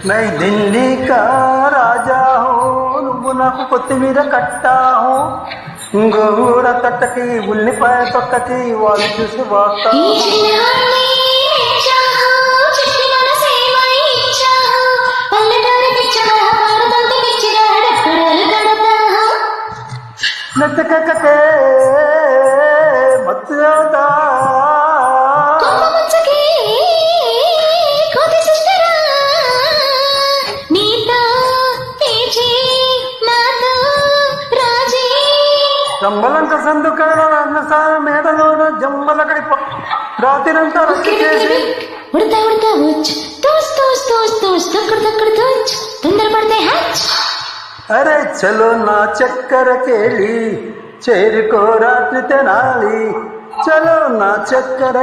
నై ఢిల్లీ కా రాజా హో నువ్వు నాకు కొత్తిమీర కట్టాహో గోంగూర తట్టకి ఉల్లిపాయ తొట్టకి వాళ్ళు చూసి వార్తా నచ్చకే మత్స్యదా జమ్మలంక సందుకాల అన్నసార మేడలోన జమ్మలకడి రాత్రిరంతా రొట్టె చేసి ఉడతా ఉడతా వచ్చి తోస్ తోస్ తోస్ తోస్ దక్కడు దక్కడు తోచ్ తొందరపడితే హ్యాచ్ అరే చలో నా చక్కెర కేళి చేరుకో రాత్రి తెనాలి చలో నా చక్కెర